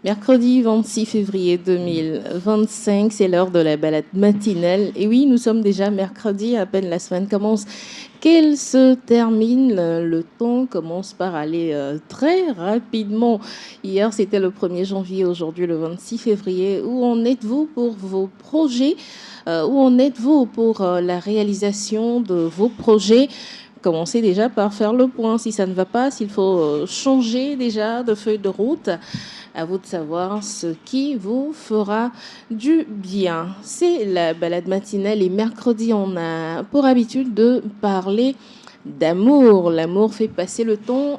Mercredi 26 février 2025, c'est l'heure de la balade matinale. Et oui, nous sommes déjà mercredi, à peine la semaine commence qu'elle se termine. Le temps commence par aller très rapidement. Hier, c'était le 1er janvier, aujourd'hui le 26 février. Où en êtes-vous pour vos projets? Où en êtes-vous pour la réalisation de vos projets? Commencez déjà par faire le point si ça ne va pas, s'il faut changer déjà de feuille de route. À vous de savoir ce qui vous fera du bien. C'est la balade matinale et mercredi, on a pour habitude de parler d'amour. L'amour fait passer le temps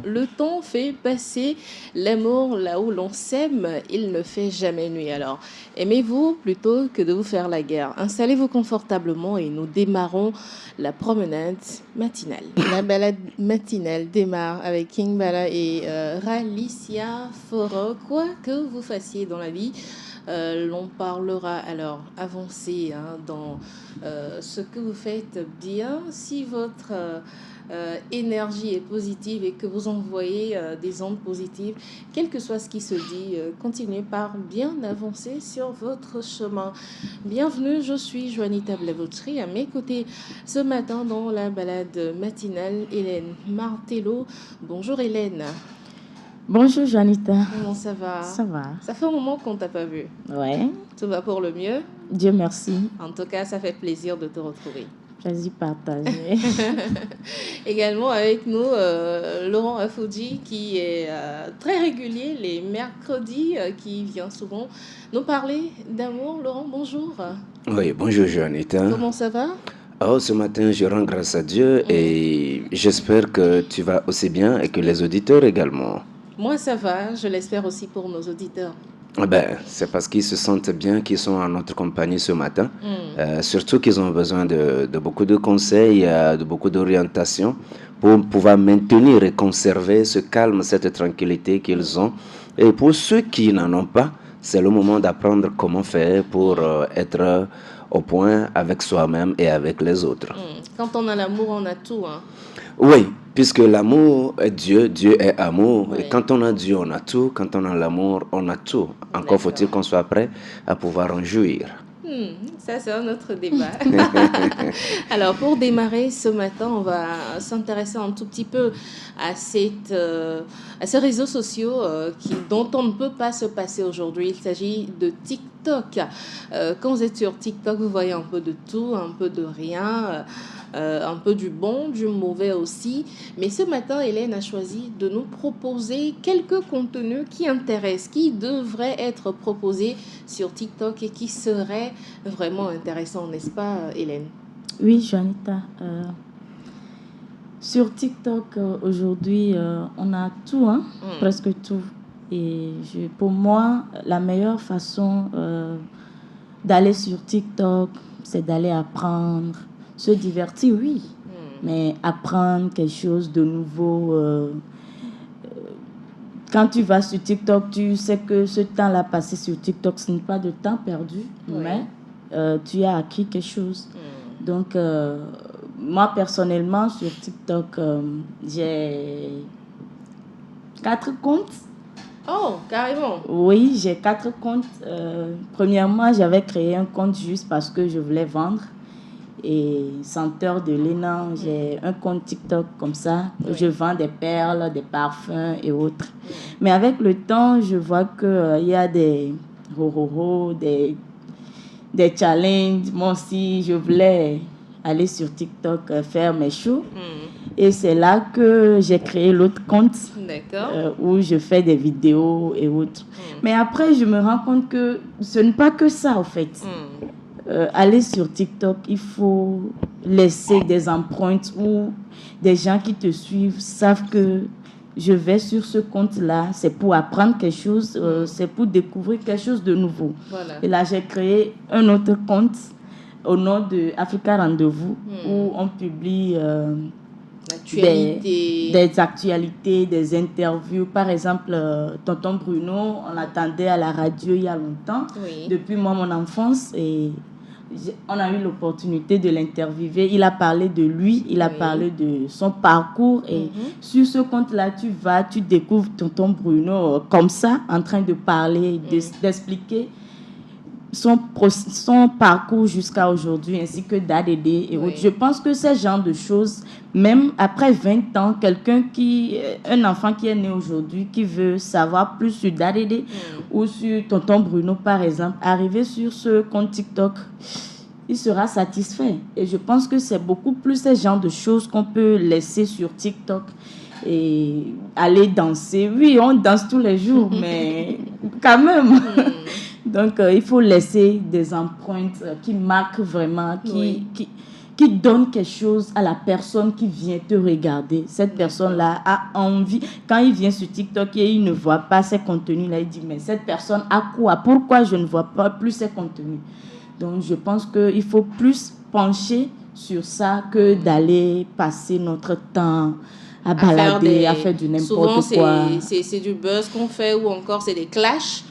fait passer l'amour là où l'on s'aime, il ne fait jamais nuit. Alors, aimez-vous plutôt que de vous faire la guerre. Installez-vous confortablement et nous démarrons la promenade matinale. La balade matinale démarre avec King Bala et Ralicia Foro. Quoi que vous fassiez dans la vie, l'on parlera alors avancez dans ce que vous faites bien. Si votre énergie est positive et que vous envoyez des ondes positives, quel que soit ce qui se dit, continuez par bien avancer sur votre chemin. Bienvenue, je suis Juanita Blavotri. À mes côtés ce matin dans la balade matinale, Hélène Martello. Bonjour Hélène. Bonjour Juanita. Comment ça va? Ça va. Ça fait un moment qu'on t'a pas vu. Ouais. Tout va pour le mieux? Dieu merci. En tout cas, ça fait plaisir de te retrouver. Plaisir partagé. Également avec nous, Laurent Afoudji, qui est très régulier les mercredis, qui vient souvent nous parler d'amour. Laurent, bonjour. Oui, bonjour Juanita. Comment ça va? Oh, ce matin, je rends grâce à Dieu et j'espère que tu vas aussi bien et que les auditeurs également. Moi, ça va. Je l'espère aussi pour nos auditeurs. C'est parce qu'ils se sentent bien qu'ils sont en notre compagnie ce matin. Surtout qu'ils ont besoin de beaucoup de conseils, de beaucoup d'orientation pour pouvoir maintenir et conserver ce calme, cette tranquillité qu'ils ont. Et pour ceux qui n'en ont pas, c'est le moment d'apprendre comment faire pour être au point avec soi-même et avec les autres. Quand on a l'amour, on a tout. Hein. Oui, puisque l'amour est Dieu, Dieu est amour. Oui. Et quand on a Dieu, on a tout. Quand on a l'amour, on a tout. Encore faut-il qu'on soit prêt à pouvoir en jouir. Ça, c'est un autre débat. Alors, pour démarrer ce matin, on va s'intéresser un tout petit peu à ces réseaux sociaux dont on ne peut pas se passer aujourd'hui. Il s'agit de TikTok. Quand vous êtes sur TikTok, vous voyez un peu de tout, un peu de rien, un peu du bon, du mauvais aussi. Mais ce matin, Hélène a choisi de nous proposer quelques contenus qui intéressent, qui devraient être proposés sur TikTok et qui seraient vraiment intéressants, n'est-ce pas, Hélène? Oui, Juanita. Sur TikTok, aujourd'hui, on a tout, presque tout. Et pour moi, la meilleure façon d'aller sur TikTok, c'est d'aller apprendre, se divertir, oui, mais apprendre quelque chose de nouveau. Quand tu vas sur TikTok, tu sais que ce temps-là passé sur TikTok, ce n'est pas de temps perdu, mais tu as acquis quelque chose. Donc, moi, personnellement, sur TikTok, j'ai 4 comptes. Oh, carrément. Oui, j'ai 4 comptes. Premièrement, j'avais créé un compte juste parce que je voulais vendre. Et senteur de l'élan, j'ai un compte TikTok comme ça. Oui. Je vends des perles, des parfums et autres. Mais avec le temps, je vois qu'il y a des des challenges. Moi aussi, je voulais aller sur TikTok faire mes shows. Et c'est là que j'ai créé l'autre compte où je fais des vidéos et autres. Mais après, je me rends compte que ce n'est pas que ça, en fait. Aller sur TikTok, il faut laisser des empreintes où des gens qui te suivent savent que je vais sur ce compte-là, c'est pour apprendre quelque chose, c'est pour découvrir quelque chose de nouveau. Voilà. Et là, j'ai créé un autre compte au nom de Africa Rendez-vous où on publie des actualités, des interviews. Par exemple, Tonton Bruno, on l'attendait à la radio il y a longtemps, depuis moi, mon enfance, et on a eu l'opportunité de l'interviewer. Il a parlé de lui, il a parlé de son parcours. Et sur ce compte-là, tu découvres tonton Bruno comme ça, en train de parler, d'expliquer son parcours jusqu'à aujourd'hui, ainsi que d'ADD et autres. Je pense que ce genre de choses, même après 20 ans, un enfant qui est né aujourd'hui, qui veut savoir plus sur d'ADD ou sur tonton Bruno, par exemple, arriver sur ce compte TikTok, il sera satisfait. Et je pense que c'est beaucoup plus ce genre de choses qu'on peut laisser sur TikTok et aller danser. Oui, on danse tous les jours, mais quand même. Donc, il faut laisser des empreintes qui marquent vraiment, qui donnent quelque chose à la personne qui vient te regarder. Cette personne-là a envie. Quand il vient sur TikTok et il ne voit pas ces contenus-là, il dit, mais cette personne a quoi? Pourquoi je ne vois pas plus ces contenus? Donc, je pense qu'il faut plus pencher sur ça que d'aller passer notre temps à balader, à faire du n'importe quoi. Souvent, c'est du buzz qu'on fait ou encore c'est des clashs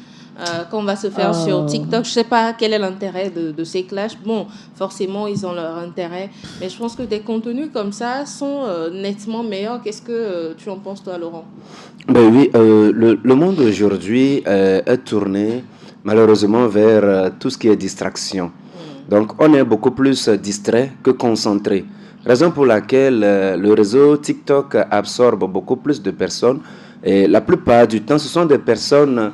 qu'on va se faire sur TikTok. Je ne sais pas quel est l'intérêt de ces clashs. Bon, forcément, ils ont leur intérêt. Mais je pense que des contenus comme ça sont nettement meilleurs. Qu'est-ce que tu en penses, toi, Laurent? Ben oui, le monde aujourd'hui est tourné malheureusement vers tout ce qui est distraction. Donc, on est beaucoup plus distrait que concentré. Raison pour laquelle le réseau TikTok absorbe beaucoup plus de personnes. Et la plupart du temps, ce sont des personnes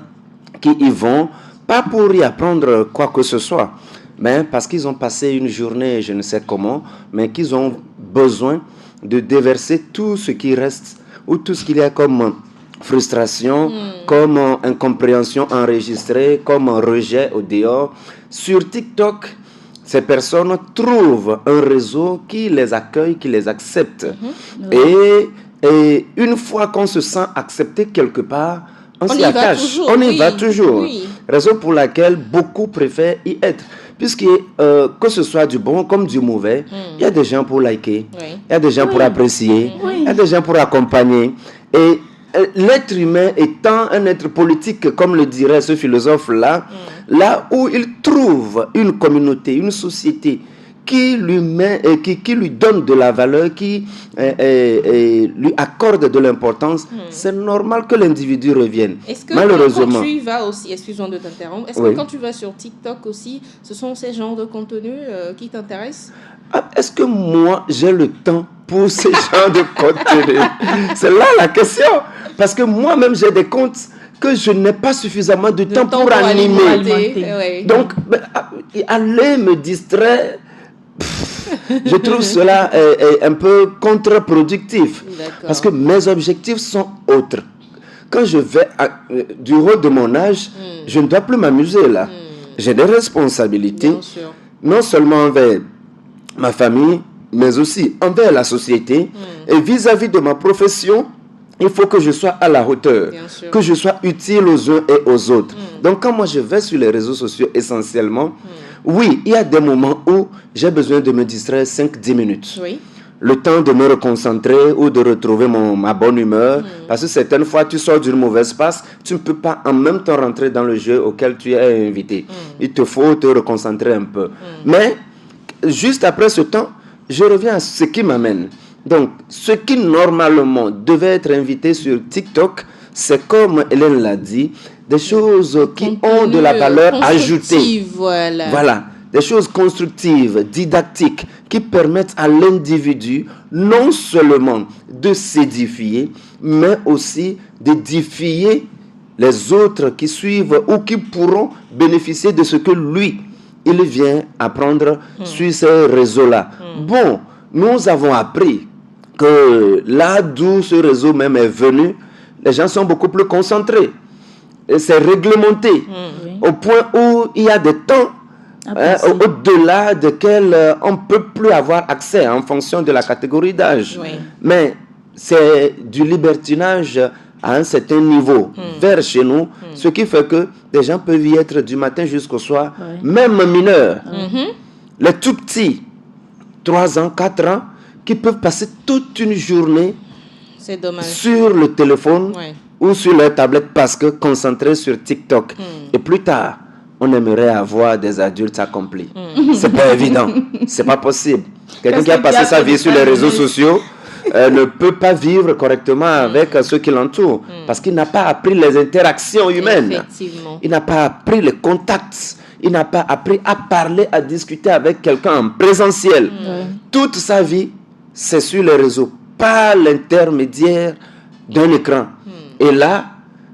qui y vont, pas pour y apprendre quoi que ce soit, mais parce qu'ils ont passé une journée, je ne sais comment, mais qu'ils ont besoin de déverser tout ce qui reste, ou tout ce qu'il y a comme frustration, comme incompréhension enregistrée, comme rejet au dehors. Sur TikTok, ces personnes trouvent un réseau qui les accueille, qui les accepte. Et une fois qu'on se sent accepté quelque part, on s'y attache, on y va toujours. Oui. Raison pour laquelle beaucoup préfèrent y être. Puisque que ce soit du bon comme du mauvais, il y a des gens pour liker, il y a des gens pour apprécier, il y a des gens pour accompagner. Et l'être humain étant un être politique, comme le dirait ce philosophe-là, là où il trouve une communauté, une société qui lui met, qui lui donne de la valeur, qui lui accorde de l'importance, c'est normal que l'individu revienne. Est-ce que quand tu y vas aussi, excuse-moi de t'interrompre, est-ce que quand tu vas sur TikTok aussi, ce sont ces genres de contenus qui t'intéressent? Est-ce que moi, j'ai le temps pour ces genres de contenus? C'est là la question. Parce que moi-même, j'ai des comptes que je n'ai pas suffisamment de temps pour animer. Donc, aller me distraire, je trouve cela un peu contre-productif. Parce que mes objectifs sont autres. Quand je vais du haut de mon âge, je ne dois plus m'amuser là. J'ai des responsabilités, non seulement envers ma famille, mais aussi envers la société. Et vis-à-vis de ma profession, il faut que je sois à la hauteur, que je sois utile aux uns et aux autres. Donc quand moi je vais sur les réseaux sociaux essentiellement, oui, il y a des moments où j'ai besoin de me distraire 5-10 minutes. Le temps de me reconcentrer ou de retrouver ma bonne humeur. Parce que certaines fois, tu sors d'une mauvaise passe, tu ne peux pas en même temps rentrer dans le jeu auquel tu es invité. Il te faut te reconcentrer un peu. Mais juste après ce temps, je reviens à ce qui m'amène. Donc, ce qui normalement devait être invité sur TikTok, c'est comme Hélène l'a dit, des choses qui ont de la valeur ajoutée. Voilà, des choses constructives, didactiques, qui permettent à l'individu non seulement de s'édifier, mais aussi d'édifier les autres qui suivent ou qui pourront bénéficier de ce que lui, il vient apprendre sur ces réseaux-là. Bon, nous avons appris que là d'où ce réseau même est venu, les gens sont beaucoup plus concentrés. Et c'est réglementé au point où il y a des temps au-delà desquels on ne peut plus avoir accès en fonction de la catégorie d'âge. Mais c'est du libertinage à un certain niveau vers chez nous, ce qui fait que des gens peuvent y être du matin jusqu'au soir, même mineurs. Les tout petits, 3 ans, 4 ans, qui peuvent passer toute une journée sur le téléphone ou sur leur tablette parce que concentrés sur TikTok. Et plus tard, on aimerait avoir des adultes accomplis. C'est pas évident, c'est pas possible. Quelqu'un qui a passé sa vie sur les réseaux sociaux ne peut pas vivre correctement avec ceux qui l'entourent parce qu'il n'a pas appris les interactions humaines. Il n'a pas appris les contacts. Il n'a pas appris à parler, à discuter avec quelqu'un en présentiel. Toute sa vie, c'est sur les réseaux, par l'intermédiaire d'un écran. Et là,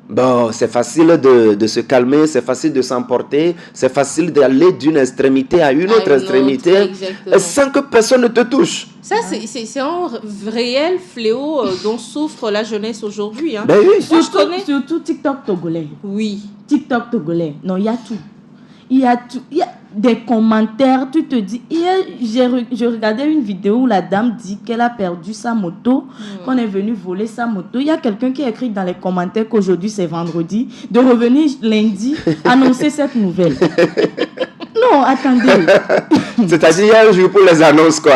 bon, c'est facile de se calmer, c'est facile de s'emporter, c'est facile d'aller d'une extrémité à une autre extrémité sans que personne ne te touche. Ça, c'est un réel fléau dont souffre la jeunesse aujourd'hui. Hein. Ben oui, surtout TikTok togolais. Oui. TikTok togolais. Non, il y a tout. Il y a des commentaires, tu te dis... Hier, je regardais une vidéo où la dame dit qu'elle a perdu sa moto, qu'on est venu voler sa moto. Il y a quelqu'un qui a écrit dans les commentaires qu'aujourd'hui c'est vendredi, de revenir lundi annoncer cette nouvelle. Non, attendez. C'est-à-dire, il y a un jour pour les annonces, quoi.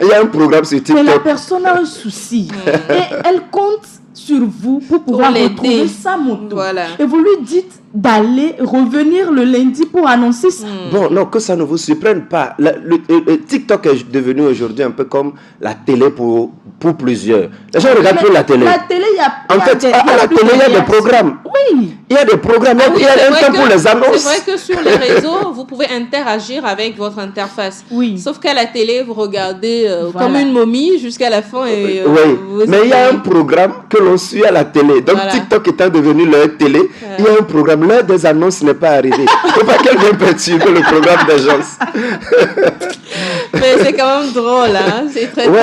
Il y a un programme sur TikTok. Mais la personne a un souci. Et elle compte sur vous pour pouvoir retrouver sa moto. Voilà. Et vous lui dites d'aller revenir le lundi pour annoncer ça. Bon, non, que ça ne vous surprenne pas. Le TikTok est devenu aujourd'hui un peu comme la télé pour plusieurs. Les gens regardent plus la télé. La télé, il y a... En fait, à la télé, il y a des programmes. Oui. Il y a des programmes, il y a un temps pour les annonces. C'est vrai que sur les réseaux, vous pouvez interagir avec votre interface. Oui. Sauf qu'à la télé, vous regardez comme une momie jusqu'à la fin. Et, oui, mais il y a un programme que l'on suit à la télé. Donc TikTok étant devenu leur télé, il y a un programme. L'heure des annonces n'est pas arrivée. Il ne faut pas qu'elle vienne perturber le programme d'agence. Mais c'est quand même drôle, hein? C'est très drôle.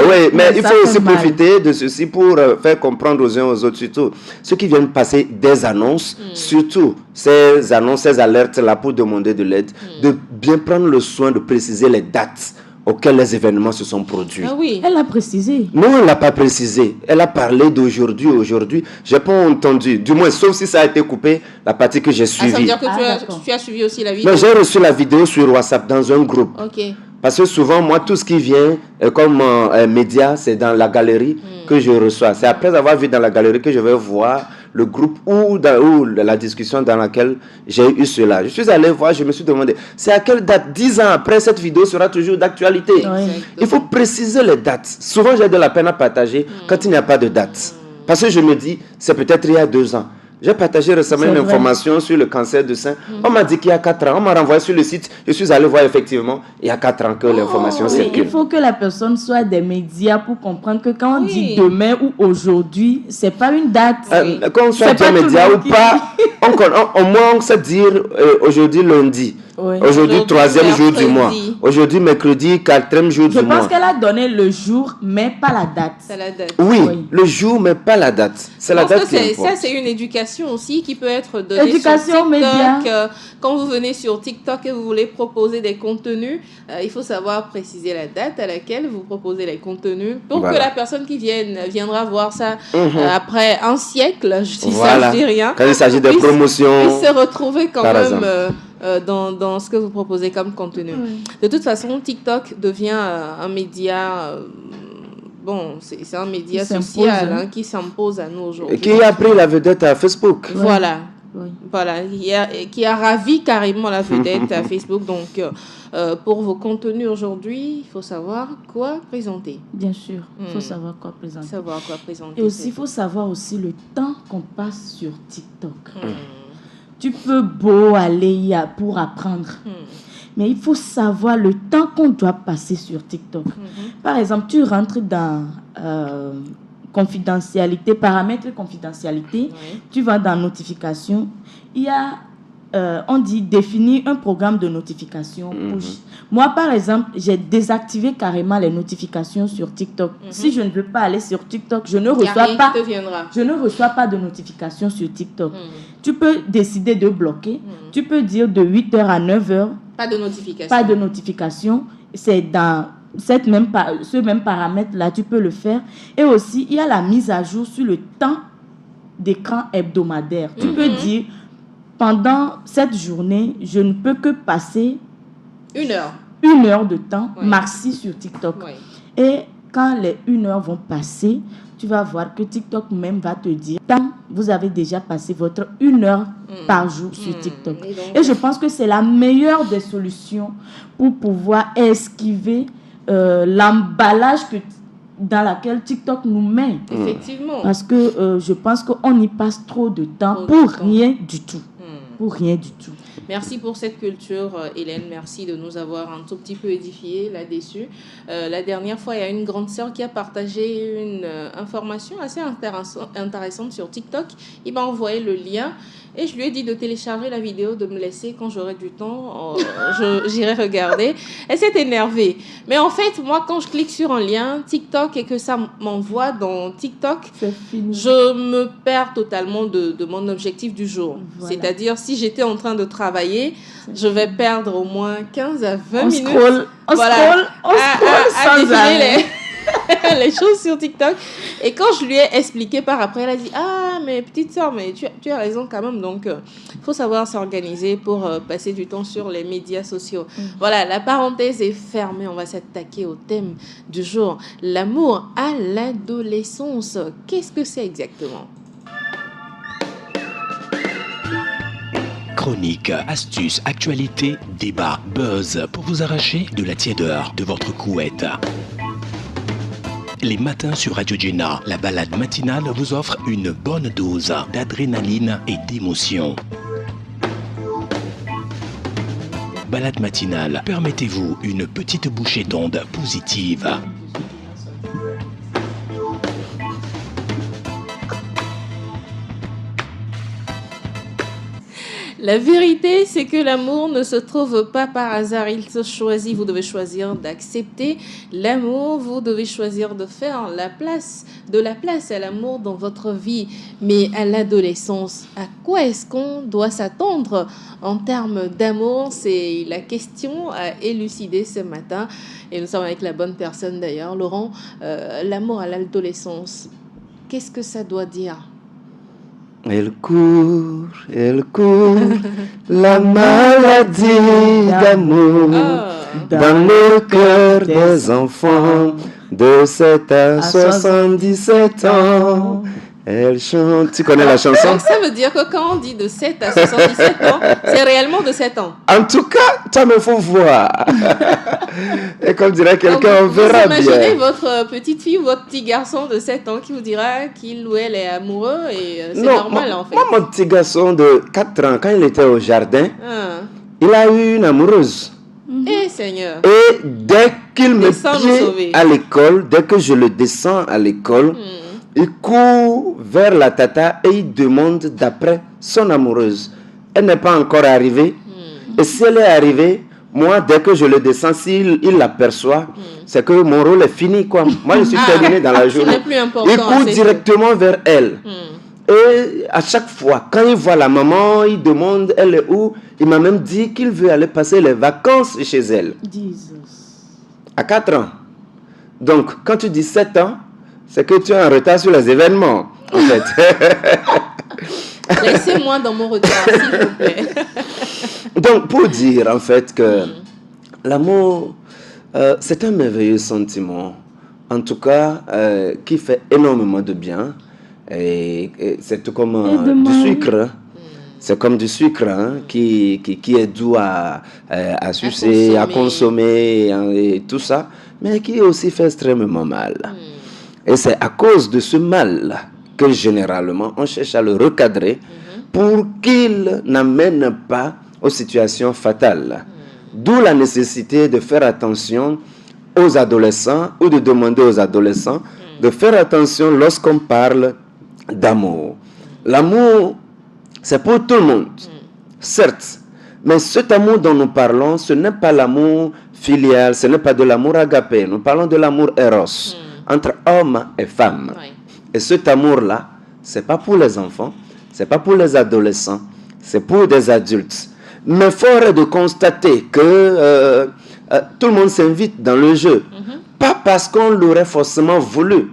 Oui, mais il faut aussi profiter de ceci pour faire comprendre aux uns aux autres, surtout ceux qui viennent passer des annonces, surtout ces annonces, ces alertes-là pour demander de l'aide, de bien prendre le soin de préciser les dates auxquelles les événements se sont produits. Ah oui. Elle l'a précisé. Non, elle ne l'a pas précisé. Elle a parlé d'aujourd'hui. Aujourd'hui, je n'ai pas entendu. Du moins, sauf si ça a été coupé, la partie que j'ai suivie. Ça veut dire que tu as suivi aussi la vidéo? Non, j'ai reçu la vidéo sur WhatsApp dans un groupe. Ok. Parce que souvent, moi, tout ce qui vient comme média, c'est dans la galerie que je reçois. C'est après avoir vu dans la galerie que je vais voir le groupe ou la discussion dans laquelle j'ai eu cela. Je suis allé voir, je me suis demandé, c'est à quelle date? 10 ans après, cette vidéo sera toujours d'actualité. Il faut préciser les dates. Souvent, j'ai de la peine à partager quand il n'y a pas de date. Parce que je me dis, c'est peut-être il y a 2 ans. J'ai partagé récemment une information sur le cancer du sein. On m'a dit qu'il y a 4 ans. On m'a renvoyé sur le site. Je suis allé voir effectivement, il y a 4 ans que l'information circule. Il faut que la personne soit des médias pour comprendre que quand on dit demain ou aujourd'hui, c'est pas une date. Quand on soit des médias ou pas, au moins on sait dire aujourd'hui lundi. Aujourd'hui, 3e jour du mois. Aujourd'hui, mercredi, 4e jour du mois. Je pense qu'elle a donné le jour, mais pas la date. C'est la date. Oui, le jour, mais pas la date. C'est la date qui importe. Ça, c'est une éducation aussi qui peut être donnée éducation sur média. TikTok. Quand vous venez sur TikTok et vous voulez proposer des contenus, il faut savoir préciser la date à laquelle vous proposez les contenus pour que la personne qui viendra voir ça après un siècle, si ça ne dit rien, quand il s'agit de promotion, puisse se retrouver quand même dans ce que vous proposez comme contenu. De toute façon, TikTok devient un média... c'est un média social qui s'impose à nous aujourd'hui. Et qui a pris la vedette à Facebook. Voilà. Voilà, qui a ravi carrément la vedette à Facebook. Donc, pour vos contenus aujourd'hui, il faut savoir quoi présenter. Bien sûr, il faut savoir quoi présenter. Et aussi, il faut savoir aussi le temps qu'on passe sur TikTok. Tu peux beau aller pour apprendre, mais il faut savoir le temps qu'on doit passer sur TikTok. Par exemple, tu rentres dans... confidentialité, paramètres confidentialité, tu vas dans notification, il y a, on dit définir un programme de notification push. Moi, par exemple, j'ai désactivé carrément les notifications sur TikTok. Si je ne veux pas aller sur TikTok, je ne reçois pas de notifications sur TikTok. Tu peux décider de bloquer, tu peux dire de 8h à 9h, pas de notification. C'est dans ce même paramètre-là, tu peux le faire. Et aussi, il y a la mise à jour sur le temps d'écran hebdomadaire. Tu peux dire, pendant cette journée, je ne peux que passer 1 heure de temps, maxi sur TikTok. Et quand les 1 heure vont passer, tu vas voir que TikTok même va te dire, tant vous avez déjà passé votre 1 heure par jour sur TikTok. Et je pense que c'est la meilleure des solutions pour pouvoir esquiver l'emballage dans laquelle TikTok nous met. Effectivement. Parce que je pense qu'on y passe trop de temps pour rien du tout. Pour rien du tout. Merci pour cette culture, Hélène. Merci de nous avoir un tout petit peu édifié là-dessus. La dernière fois, il y a une grande sœur qui a partagé une information assez intéressante sur TikTok. Il m'a envoyé le lien et je lui ai dit de télécharger la vidéo, de me laisser quand j'aurai du temps. J'irai regarder. Elle s'est énervée. Mais en fait, moi, quand je clique sur un lien TikTok et que ça m'envoie dans TikTok, je me perds totalement de mon objectif du jour. Voilà. C'est-à-dire, si j'étais en train de travailler, je vais perdre au moins 15 à 20 minutes. On scroll sans arrêt. Les choses sur TikTok. Et quand je lui ai expliqué par après, elle a dit « Ah, mais petite sœur, mais tu as raison quand même. Donc, il faut savoir s'organiser pour passer du temps sur les médias sociaux. » Voilà, la parenthèse est fermée. On va s'attaquer au thème du jour. L'amour à l'adolescence. Qu'est-ce que c'est exactement ? Chroniques, astuces, actualités, débats, buzz pour vous arracher de la tiédeur de votre couette. Les matins sur Radio Jenna, la balade matinale vous offre une bonne dose d'adrénaline et d'émotion. Balade matinale, permettez-vous une petite bouchée d'ondes positive. La vérité, c'est que l'amour ne se trouve pas par hasard. Il se choisit. Vous devez choisir d'accepter l'amour. Vous devez choisir de faire de la place à l'amour dans votre vie. Mais à l'adolescence, à quoi est-ce qu'on doit s'attendre en termes d'amour? C'est la question à élucider ce matin. Et nous sommes avec la bonne personne d'ailleurs. Laurent, l'amour à l'adolescence, qu'est-ce que ça doit dire? Elle court, la maladie d'amour dans le cœur des enfants de 7 à 77 ans. Elle chante. Tu connais la chanson? Donc ça veut dire que quand on dit de 7 à 77 ans, c'est réellement de 7 ans. En tout cas, toi, il faut voir. Et comme dirait quelqu'un, on verra bien. Vous imaginez votre petite fille ou votre petit garçon de 7 ans qui vous dira qu'il ou elle est amoureux et c'est normal en fait. Moi, mon petit garçon de 4 ans, quand il était au jardin, il a eu une amoureuse. Eh Seigneur. Et dès qu'il me pied à l'école, dès que je le descends à l'école, il court vers la tata et il demande d'après son amoureuse. Elle n'est pas encore arrivée. Et si elle est arrivée, moi, dès que je le descends, s'il l'aperçoit, c'est que mon rôle est fini, quoi. Moi, je suis terminé dans la journée. Il court directement vers elle. Et à chaque fois, quand il voit la maman, il demande elle est où. Il m'a même dit qu'il veut aller passer les vacances chez elle. À 4 ans. Donc, quand tu dis 7 ans, c'est que tu es en retard sur les événements, en fait. Laissez-moi dans mon retard, s'il vous plaît. Donc, pour dire, en fait, que l'amour, c'est un merveilleux sentiment. En tout cas, qui fait énormément de bien. Et c'est tout comme du sucre. C'est comme du sucre qui est doux à sucer, à consommer et tout ça, mais qui aussi fait extrêmement mal. Et c'est à cause de ce mal que généralement on cherche à le recadrer pour qu'il n'amène pas aux situations fatales. D'où la nécessité de faire attention aux adolescents ou de demander aux adolescents de faire attention lorsqu'on parle d'amour. L'amour, c'est pour tout le monde, certes, mais cet amour dont nous parlons, ce n'est pas l'amour filial, ce n'est pas de l'amour agapé, nous parlons de l'amour éros, entre hommes et femmes. Et cet amour-là, c'est pas pour les enfants, c'est pas pour les adolescents, c'est pour des adultes. Mais fort est de constater que tout le monde s'invite dans le jeu, pas parce qu'on l'aurait forcément voulu,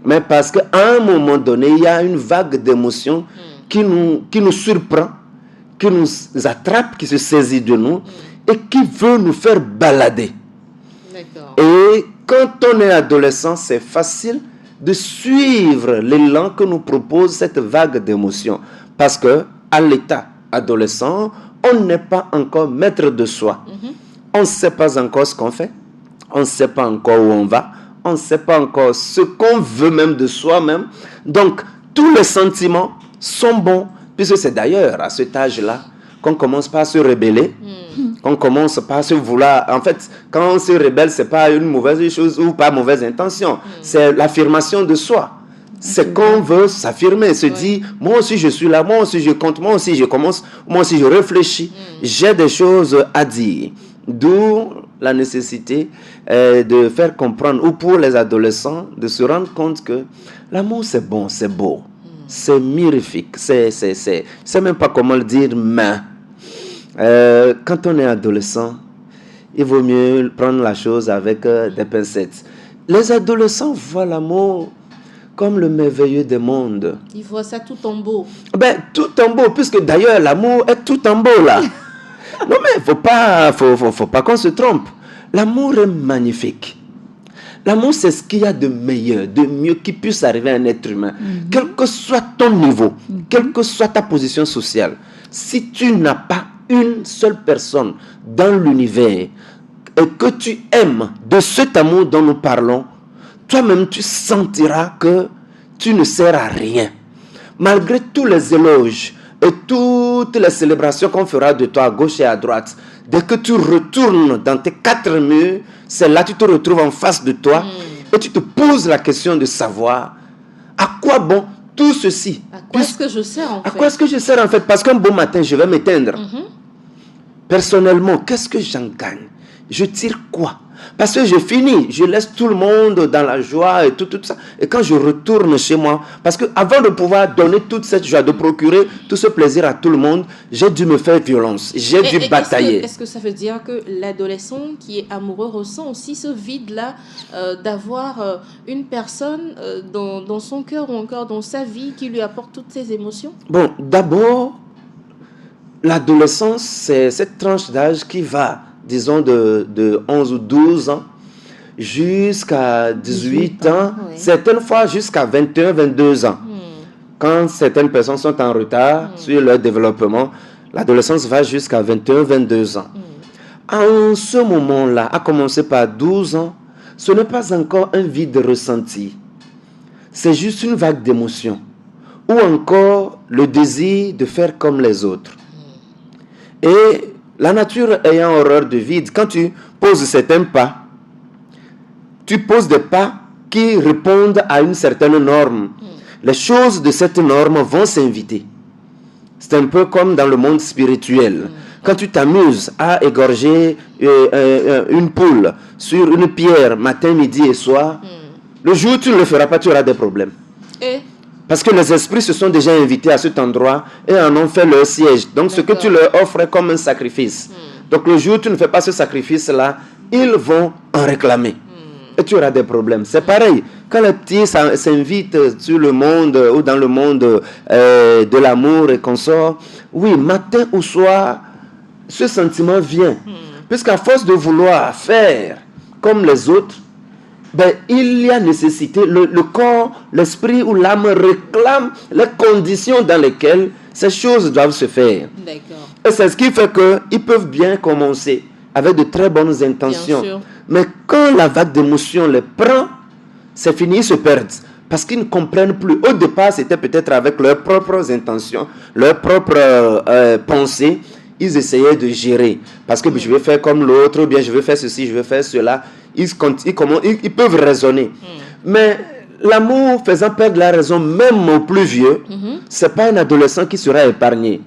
mais parce qu'à un moment donné, il y a une vague d'émotions qui nous surprend, qui nous attrape, qui se saisit de nous et qui veut nous faire balader. Et quand on est adolescent, c'est facile de suivre l'élan que nous propose cette vague d'émotions. Parce que à l'état adolescent, on n'est pas encore maître de soi. On ne sait pas encore ce qu'on fait. On ne sait pas encore où on va. On ne sait pas encore ce qu'on veut même de soi-même. Donc, tous les sentiments sont bons, puisque c'est d'ailleurs à cet âge-là qu'on commence par se rebeller, qu'on commence par se vouloir. En fait, quand on se rebelle, ce n'est pas une mauvaise chose ou pas mauvaise intention. C'est l'affirmation de soi. C'est qu'on veut s'affirmer, se dire, moi aussi je suis là, moi aussi je compte, moi aussi je commence, moi aussi je réfléchis. J'ai des choses à dire. D'où la nécessité de faire comprendre, ou pour les adolescents, de se rendre compte que l'amour c'est bon, c'est beau, c'est mirifique, c'est même pas comment le dire, mais quand on est adolescent, il vaut mieux prendre la chose avec des pincettes. Les adolescents voient l'amour comme le merveilleux des mondes. Ils voient ça tout en beau. Ben, tout en beau, puisque d'ailleurs l'amour est tout en beau là. Non mais faut pas qu'on se trompe. L'amour est magnifique. L'amour c'est ce qu'il y a de meilleur, de mieux qui puisse arriver à un être humain. Quel que soit ton niveau, quelle que soit ta position sociale. Si tu n'as pas une seule personne dans l'univers et que tu aimes de cet amour dont nous parlons, toi-même tu sentiras que tu ne sers à rien. Malgré tous les éloges et toutes les célébrations qu'on fera de toi à gauche et à droite, dès que tu retournes dans tes quatre murs, c'est là que tu te retrouves en face de toi et tu te poses la question de savoir à quoi bon tout ceci. À quoi est-ce que je sers en fait? À quoi est-ce que je sers en fait? Parce qu'un beau matin, je vais m'éteindre. Personnellement, qu'est-ce que j'en gagne? Je tire quoi? Parce que je finis, je laisse tout le monde dans la joie et tout ça. Et quand je retourne chez moi, parce que avant de pouvoir donner toute cette joie, de procurer tout ce plaisir à tout le monde, j'ai dû me faire violence, j'ai dû batailler. Est-ce que ça veut dire que l'adolescent qui est amoureux ressent aussi ce vide-là d'avoir une personne dans son cœur ou encore dans sa vie qui lui apporte toutes ces émotions? Bon, d'abord, l'adolescence, c'est cette tranche d'âge qui va, disons, de 11 ou 12 ans jusqu'à 18 ans, oui. Certaines fois jusqu'à 21, 22 ans. Quand certaines personnes sont en retard sur leur développement, l'adolescence va jusqu'à 21, 22 ans. En ce moment-là, à commencer par 12 ans, ce n'est pas encore un vide ressenti. C'est juste une vague d'émotions. Ou encore le désir de faire comme les autres. Et la nature ayant horreur de vide, quand tu poses certains pas, tu poses des pas qui répondent à une certaine norme. Les choses de cette norme vont s'inviter. C'est un peu comme dans le monde spirituel. Quand tu t'amuses à égorger une poule sur une pierre matin, midi et soir, le jour où tu ne le feras pas, tu auras des problèmes. Parce que les esprits se sont déjà invités à cet endroit et en ont fait leur siège. Donc ce que tu leur offres est comme un sacrifice. Donc le jour où tu ne fais pas ce sacrifice-là, ils vont en réclamer. Et tu auras des problèmes. C'est pareil. Quand les petits s'invitent sur le monde ou dans le monde de l'amour et qu'on sort, oui, matin ou soir, ce sentiment vient. Puisqu'à force de vouloir faire comme les autres, ben, il y a nécessité, le corps, l'esprit ou l'âme réclame les conditions dans lesquelles ces choses doivent se faire. D'accord. Et c'est ce qui fait qu'ils peuvent bien commencer avec de très bonnes intentions. Mais quand la vague d'émotions les prend, c'est fini, ils se perdent. Parce qu'ils ne comprennent plus. Au départ, c'était peut-être avec leurs propres intentions, leurs propres pensées. Ils essayaient de gérer. Parce que je vais faire comme l'autre, ou bien je vais faire ceci, je vais faire cela. Ils peuvent raisonner. Mais l'amour faisant perdre la raison, même aux plus vieux, ce n'est pas un adolescent qui sera épargné.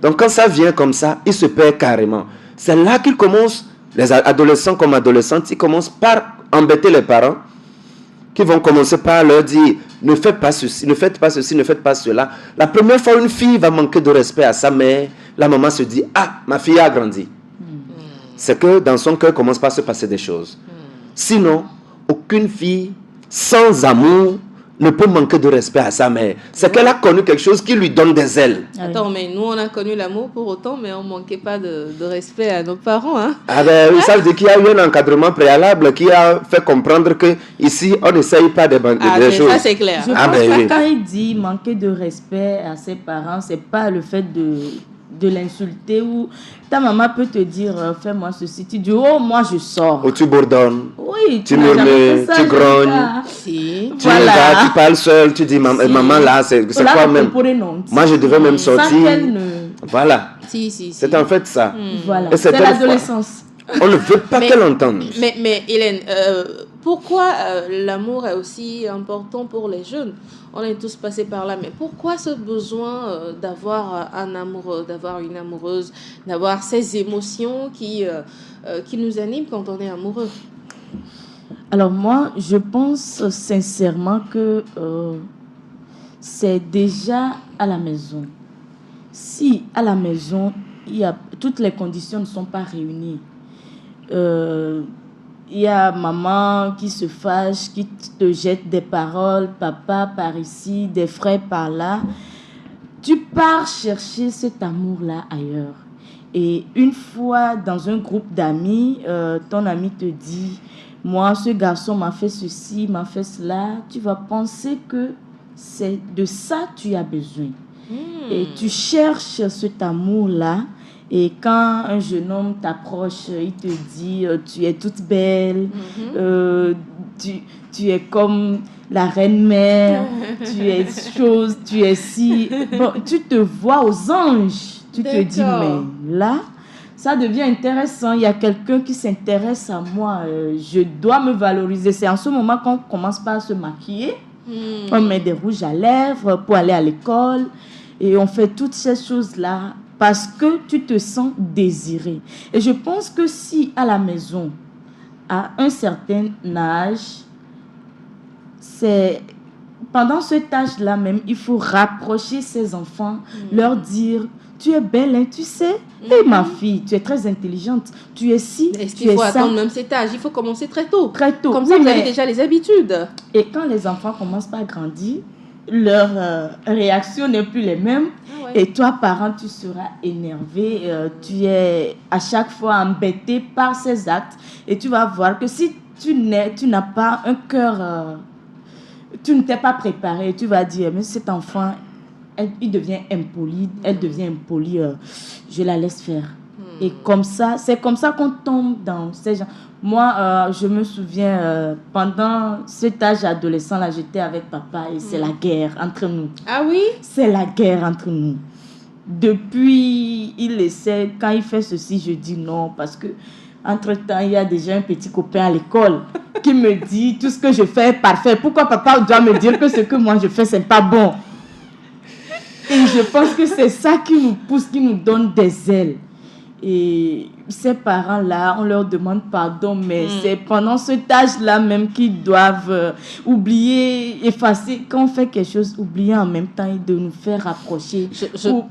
Donc quand ça vient comme ça, il se perd carrément. C'est là qu'ils commencent, les adolescents comme adolescentes, ils commencent par embêter les parents, qui vont commencer par leur dire, ne faites pas ceci, ne faites pas ceci, ne faites pas cela. La première fois, une fille va manquer de respect à sa mère, la maman se dit, ah, ma fille a grandi. C'est que dans son cœur commence par se passer des choses. Sinon, aucune fille sans amour ne peut manquer de respect à sa mère. C'est qu'elle a connu quelque chose qui lui donne des ailes. Attends, mais nous, on a connu l'amour pour autant, mais on ne manquait pas de respect à nos parents. Hein? Ah ben oui, ça veut dire qu'il y a eu un encadrement préalable qui a fait comprendre que ici on n'essaye pas des choses. Ça, c'est clair. Je pense que quand il dit manquer de respect à ses parents, c'est pas le fait de l'insulter ou ta maman peut te dire fais-moi ceci, tu dis oh moi je sors ou tu bourdonnes, oui, tu murmures, tu grognes, si. Tu vas, tu parles seul, tu dis maman là c'est quoi même, moi je devais même sortir voilà, c'est en fait ça. Voilà. C'est l'adolescence. On ne veut pas qu'elle entende. Mais Hélène, pourquoi l'amour est aussi important pour les jeunes? On est tous passés par là, mais pourquoi ce besoin d'avoir un amoureux, d'avoir une amoureuse, d'avoir ces émotions qui nous animent quand on est amoureux? Alors moi, je pense sincèrement que c'est déjà à la maison. Si à la maison, toutes les conditions ne sont pas réunies, il y a maman qui se fâche, qui te jette des paroles, papa par ici, des frères par là. Tu pars chercher cet amour-là ailleurs. Et une fois dans un groupe d'amis, ton ami te dit, moi, ce garçon m'a fait ceci, m'a fait cela. Tu vas penser que c'est de ça que tu as besoin. Et tu cherches cet amour-là. Et quand un jeune homme t'approche, il te dit tu es toute belle, tu es comme la reine-mère, tu es chose, tu es si. Bon, tu te vois aux anges. Tu te dis, mais là, ça devient intéressant. Il y a quelqu'un qui s'intéresse à moi. Je dois me valoriser. C'est en ce moment qu'on commence pas à se maquiller. On met des rouges à lèvres pour aller à l'école. Et on fait toutes ces choses-là parce que tu te sens désiré. Et je pense que si à la maison, à un certain âge, c'est pendant cet âge-là même, il faut rapprocher ses enfants, leur dire, tu es belle, hein, tu sais, et ma fille, tu es très intelligente, tu es ci, est-ce qu'il faut attendre même cet âge? Il faut commencer très tôt. Très tôt. Comme ça, vous avez déjà les habitudes. Et quand les enfants commencent pas à grandir, leur réaction n'est plus les mêmes. Et toi, parent, tu seras énervé. Tu es à chaque fois embêté par ces actes. Et tu vas voir que si tu n'as pas un cœur, tu ne t'es pas préparé, tu vas dire, mais cet enfant, il devient impoli, elle devient impolie, je la laisse faire. Et comme ça, c'est comme ça qu'on tombe dans ces gens. Moi, je me souviens, pendant cet âge adolescent-là, j'étais avec papa et c'est la guerre entre nous. Ah oui? C'est la guerre entre nous. Depuis, il essaie, quand il fait ceci, je dis non, parce que entre-temps, il y a déjà un petit copain à l'école qui me dit tout ce que je fais est parfait. Pourquoi papa doit me dire que ce que moi je fais, c'est pas bon? Et je pense que c'est ça qui nous pousse, qui nous donne des ailes. Et ces parents-là, on leur demande pardon, mais c'est pendant cet âge-là même qu'ils doivent oublier, effacer. Quand on fait quelque chose, oublier en même temps et de nous faire rapprocher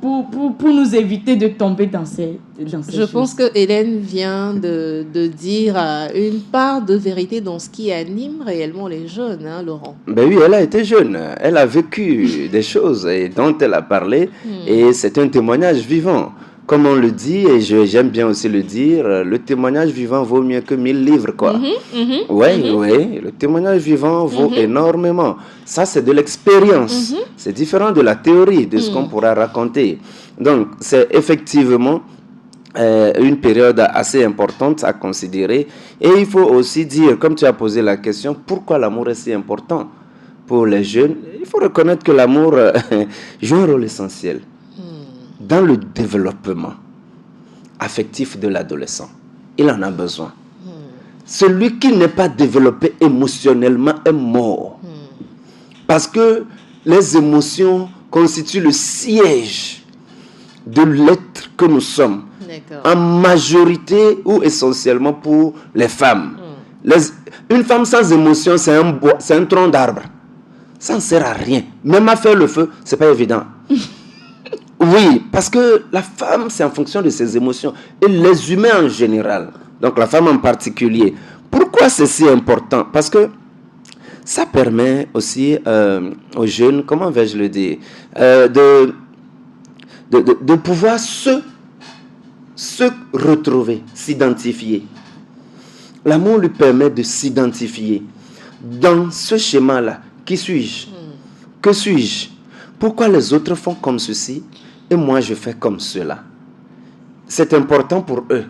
pour nous éviter de tomber dans ces choses. Je pense que Hélène vient de dire une part de vérité dans ce qui anime réellement les jeunes, hein, Laurent. Ben oui, elle a été jeune. Elle a vécu des choses et dont elle a parlé. Et c'est un témoignage vivant. Comme on le dit, et j'aime bien aussi le dire, le témoignage vivant vaut mieux que 1000 livres, quoi. Oui, le témoignage vivant vaut énormément. Ça, c'est de l'expérience. C'est différent de la théorie, de ce qu'on pourra raconter. Donc, c'est effectivement une période assez importante à considérer. Et il faut aussi dire, comme tu as posé la question, pourquoi l'amour est si important pour les jeunes? Il faut reconnaître que l'amour joue un rôle essentiel dans le développement affectif de l'adolescent. Il en a besoin. Celui qui n'est pas développé émotionnellement est mort. Parce que les émotions constituent le siège de l'être que nous sommes. En majorité ou essentiellement pour les femmes. Une femme sans émotion, c'est un tronc d'arbre. Ça ne sert à rien. Même à faire le feu, ce n'est pas évident. Oui, parce que la femme, c'est en fonction de ses émotions. Et les humains en général, donc la femme en particulier. Pourquoi c'est si important? Parce que ça permet aussi aux jeunes, comment vais-je le dire, de pouvoir se retrouver, s'identifier. L'amour lui permet de s'identifier. Dans ce schéma-là, qui suis-je? Que suis-je? Pourquoi les autres font comme ceci et moi je fais comme cela? C'est important pour eux.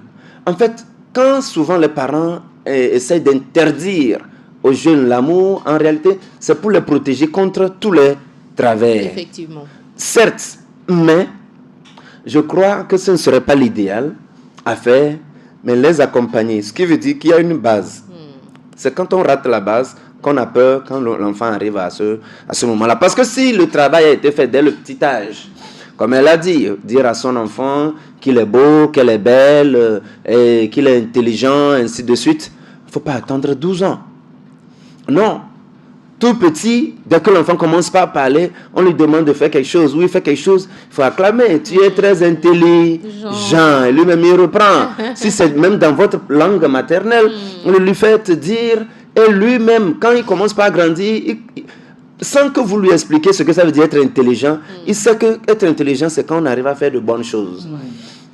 En fait, quand souvent les parents essayent d'interdire aux jeunes l'amour, en réalité, c'est pour les protéger contre tous les travers. Effectivement. Certes, mais je crois que ce ne serait pas l'idéal à faire, mais les accompagner. Ce qui veut dire qu'il y a une base. C'est quand on rate la base qu'on a peur quand l'enfant arrive à ce moment-là. Parce que si le travail a été fait dès le petit âge, comme elle a dit, dire à son enfant qu'il est beau, qu'elle est belle, et qu'il est intelligent, ainsi de suite, il ne faut pas attendre 12 ans. Non. Tout petit, dès que l'enfant commence pas à parler, on lui demande de faire quelque chose. Oui, il fait quelque chose, il faut acclamer. Tu es très intelligent. Et lui-même, il reprend. Si c'est même dans votre langue maternelle, on lui fait dire. Et lui-même, quand il commence pas à grandir, sans que vous lui expliquiez ce que ça veut dire être intelligent, il sait que être intelligent, c'est quand on arrive à faire de bonnes choses.